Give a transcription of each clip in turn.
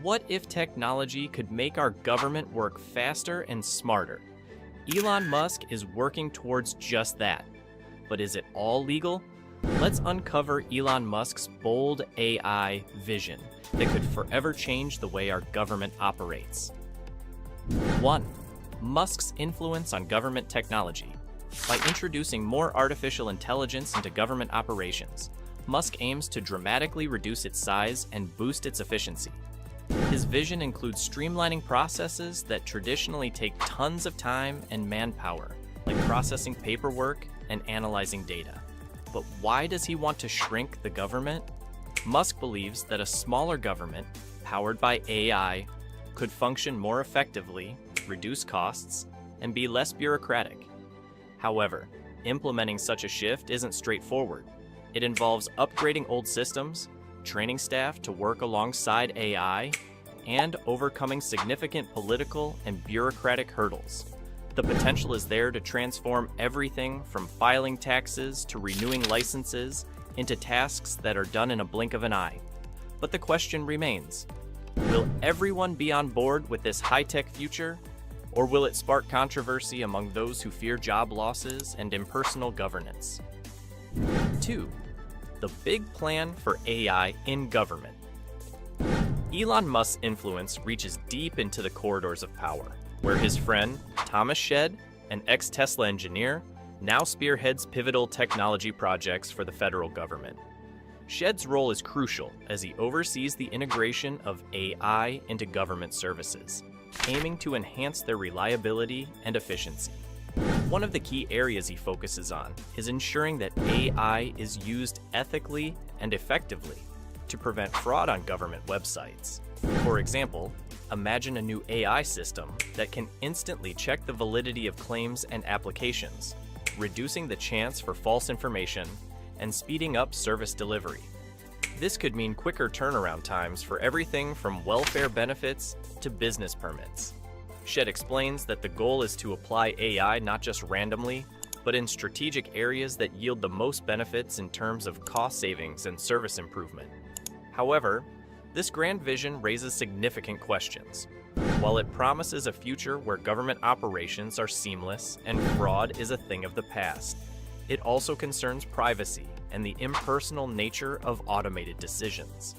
What if technology could make our government work faster and smarter? Elon Musk is working towards just that. But is it all legal? Let's uncover Elon Musk's bold AI vision that could forever change the way our government operates. 1. Musk's influence on government technology. By introducing more artificial intelligence into government operations, Musk aims to dramatically reduce its size and boost its efficiency. His vision includes streamlining processes that traditionally take tons of time and manpower, like processing paperwork and analyzing data. But why does he want to shrink the government? Musk believes that a smaller government, powered by AI, could function more effectively, reduce costs, and be less bureaucratic. However, implementing such a shift isn't straightforward. It involves upgrading old systems, training staff to work alongside AI, and overcoming significant political and bureaucratic hurdles. The potential is there to transform everything from filing taxes to renewing licenses into tasks that are done in a blink of an eye. But the question remains, will everyone be on board with this high-tech future? Or will it spark controversy among those who fear job losses and impersonal governance? 2. The big plan for AI in government. Elon Musk's influence reaches deep into the corridors of power, where his friend, Thomas Shedd, an ex-Tesla engineer, now spearheads pivotal technology projects for the federal government. Shedd's role is crucial as he oversees the integration of AI into government services, aiming to enhance their reliability and efficiency. One of the key areas he focuses on is ensuring that AI is used ethically and effectively to prevent fraud on government websites. For example, imagine a new AI system that can instantly check the validity of claims and applications, reducing the chance for false information and speeding up service delivery. This could mean quicker turnaround times for everything from welfare benefits to business permits. Shedd explains that the goal is to apply AI not just randomly, but in strategic areas that yield the most benefits in terms of cost savings and service improvement. However, this grand vision raises significant questions. While it promises a future where government operations are seamless and fraud is a thing of the past, it also concerns privacy and the impersonal nature of automated decisions.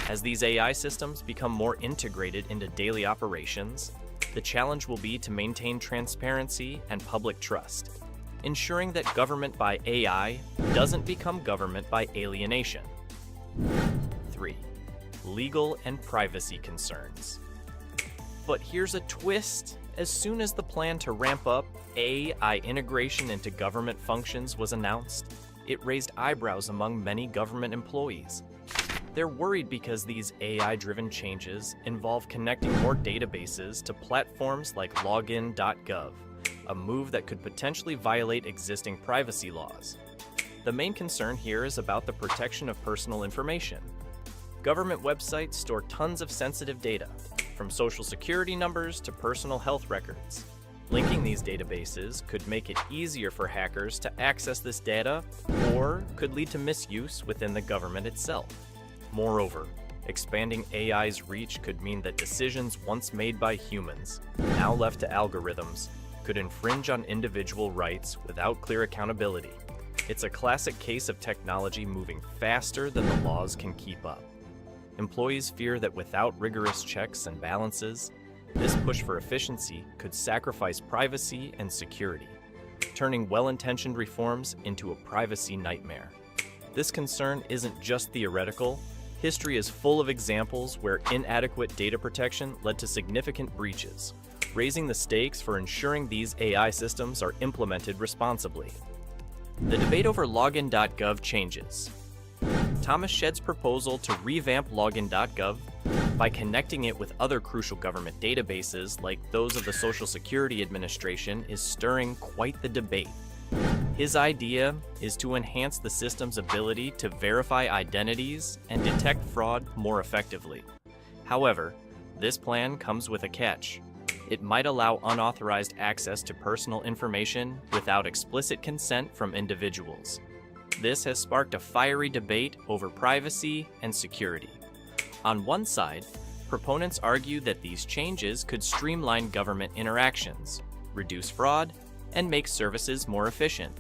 As these AI systems become more integrated into daily operations, the challenge will be to maintain transparency and public trust, ensuring that government by AI doesn't become government by alienation. 3. Legal and privacy concerns. But here's a twist. As soon as the plan to ramp up AI integration into government functions was announced, it raised eyebrows among many government employees. They're worried because these AI-driven changes involve connecting more databases to platforms like login.gov, a move that could potentially violate existing privacy laws. The main concern here is about the protection of personal information. Government websites store tons of sensitive data, from social security numbers to personal health records. Linking these databases could make it easier for hackers to access this data or could lead to misuse within the government itself. Moreover, expanding AI's reach could mean that decisions once made by humans, now left to algorithms, could infringe on individual rights without clear accountability. It's a classic case of technology moving faster than the laws can keep up. Employees fear that without rigorous checks and balances, this push for efficiency could sacrifice privacy and security, turning well-intentioned reforms into a privacy nightmare. This concern isn't just theoretical. History is full of examples where inadequate data protection led to significant breaches, raising the stakes for ensuring these AI systems are implemented responsibly. The debate over login.gov changes. Thomas Shedd's proposal to revamp login.gov by connecting it with other crucial government databases like those of the Social Security Administration is stirring quite the debate. His idea is to enhance the system's ability to verify identities and detect fraud more effectively. However, this plan comes with a catch. It might allow unauthorized access to personal information without explicit consent from individuals. This has sparked a fiery debate over privacy and security. On one side, proponents argue that these changes could streamline government interactions, reduce fraud, and make services more efficient.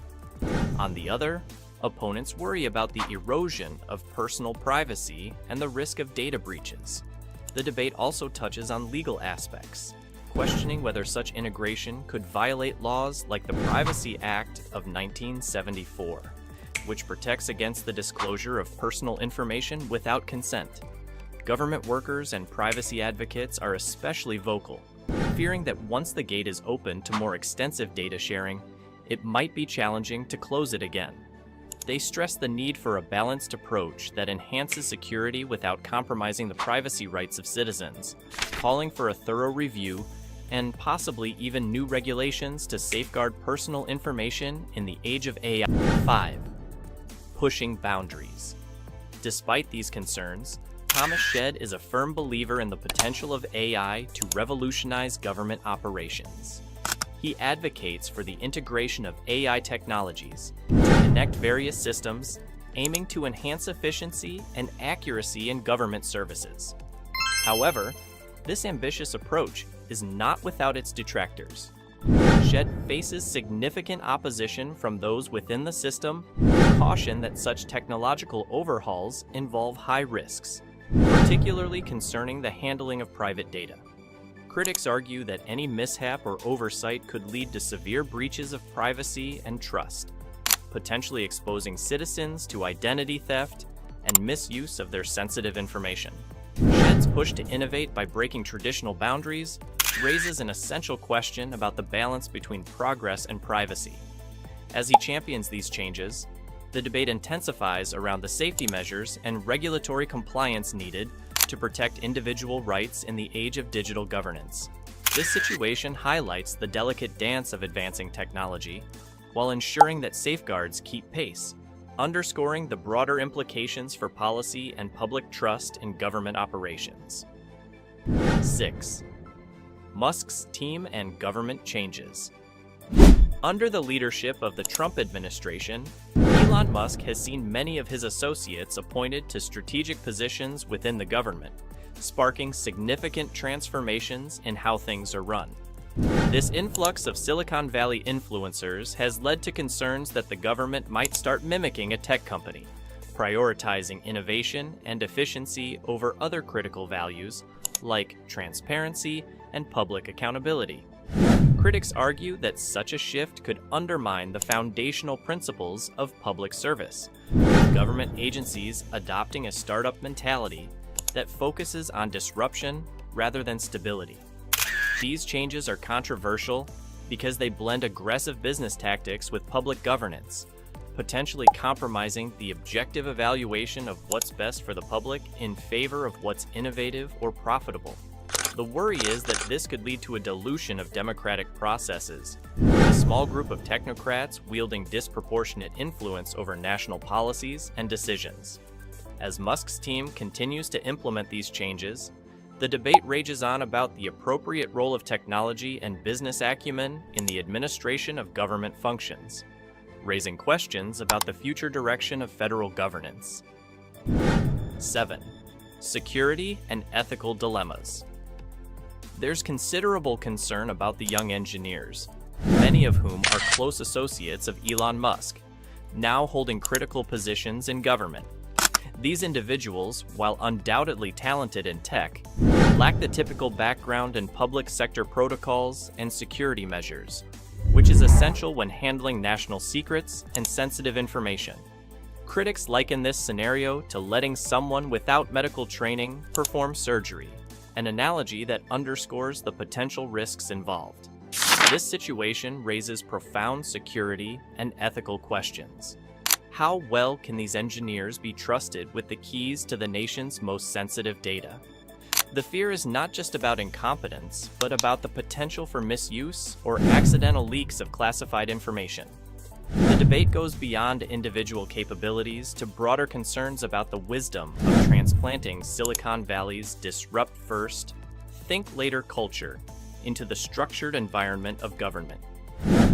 On the other, opponents worry about the erosion of personal privacy and the risk of data breaches. The debate also touches on legal aspects, questioning whether such integration could violate laws like the Privacy Act of 1974, which protects against the disclosure of personal information without consent. Government workers and privacy advocates are especially vocal, fearing that once the gate is open to more extensive data sharing, it might be challenging to close it again. They stress the need for a balanced approach that enhances security without compromising the privacy rights of citizens, calling for a thorough review and possibly even new regulations to safeguard personal information in the age of AI. 5. Pushing boundaries. Despite these concerns, Thomas Shedd is a firm believer in the potential of AI to revolutionize government operations. He advocates for the integration of AI technologies to connect various systems, aiming to enhance efficiency and accuracy in government services. However, this ambitious approach is not without its detractors. Shedd faces significant opposition from those within the system who caution that such technological overhauls involve high risks, particularly concerning the handling of private data. Critics argue that any mishap or oversight could lead to severe breaches of privacy and trust, potentially exposing citizens to identity theft and misuse of their sensitive information. Shedd's push to innovate by breaking traditional boundaries raises an essential question about the balance between progress and privacy. As he champions these changes, the debate intensifies around the safety measures and regulatory compliance needed to protect individual rights in the age of digital governance. This situation highlights the delicate dance of advancing technology, while ensuring that safeguards keep pace, underscoring the broader implications for policy and public trust in government operations. 6. Musk's team and government changes. Under the leadership of the Trump administration, Elon Musk has seen many of his associates appointed to strategic positions within the government, sparking significant transformations in how things are run. This influx of Silicon Valley influencers has led to concerns that the government might start mimicking a tech company, prioritizing innovation and efficiency over other critical values like transparency and public accountability. Critics argue that such a shift could undermine the foundational principles of public service, with government agencies adopting a startup mentality that focuses on disruption rather than stability. These changes are controversial because they blend aggressive business tactics with public governance, potentially compromising the objective evaluation of what's best for the public in favor of what's innovative or profitable. The worry is that this could lead to a dilution of democratic processes, with a small group of technocrats wielding disproportionate influence over national policies and decisions. As Musk's team continues to implement these changes, the debate rages on about the appropriate role of technology and business acumen in the administration of government functions, raising questions about the future direction of federal governance. 7. Security and ethical dilemmas. There's considerable concern about the young engineers, many of whom are close associates of Elon Musk, now holding critical positions in government. These individuals, while undoubtedly talented in tech, lack the typical background in public sector protocols and security measures, which is essential when handling national secrets and sensitive information. Critics liken this scenario to letting someone without medical training perform surgery, an analogy that underscores the potential risks involved. This situation raises profound security and ethical questions. How well can these engineers be trusted with the keys to the nation's most sensitive data? The fear is not just about incompetence, but about the potential for misuse or accidental leaks of classified information. The debate goes beyond individual capabilities to broader concerns about the wisdom of transplanting Silicon Valley's disrupt first, think later culture into the structured environment of government.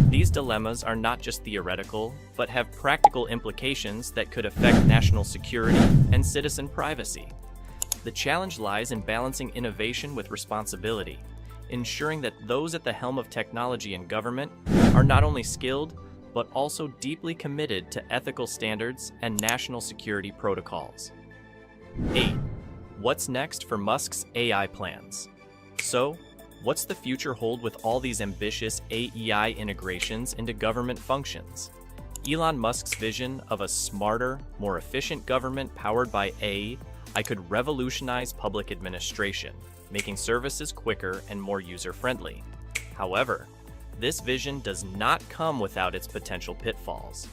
These dilemmas are not just theoretical, but have practical implications that could affect national security and citizen privacy. The challenge lies in balancing innovation with responsibility, ensuring that those at the helm of technology and government are not only skilled, but also deeply committed to ethical standards and national security protocols. 8. What's next for Musk's AI plans? So, what's the future hold with all these ambitious AEI integrations into government functions? Elon Musk's vision of a smarter, more efficient government powered by AI could revolutionize public administration, making services quicker and more user-friendly. However, this vision does not come without its potential pitfalls.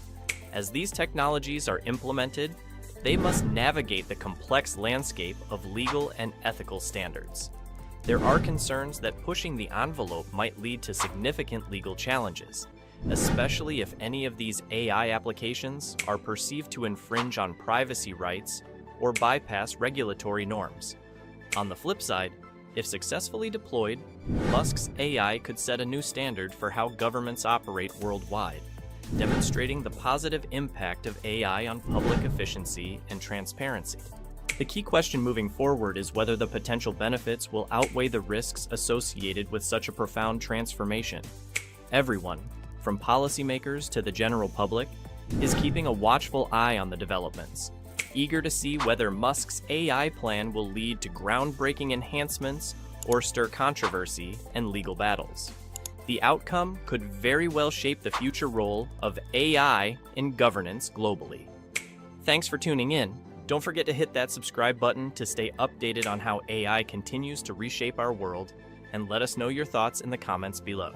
As these technologies are implemented, they must navigate the complex landscape of legal and ethical standards. There are concerns that pushing the envelope might lead to significant legal challenges, especially if any of these AI applications are perceived to infringe on privacy rights or bypass regulatory norms. On the flip side, if successfully deployed, Musk's AI could set a new standard for how governments operate worldwide, demonstrating the positive impact of AI on public efficiency and transparency. The key question moving forward is whether the potential benefits will outweigh the risks associated with such a profound transformation. Everyone, from policymakers to the general public, is keeping a watchful eye on the developments, eager to see whether Musk's AI plan will lead to groundbreaking enhancements or stir controversy and legal battles. The outcome could very well shape the future role of AI in governance globally. Thanks for tuning in. Don't forget to hit that subscribe button to stay updated on how AI continues to reshape our world, and let us know your thoughts in the comments below.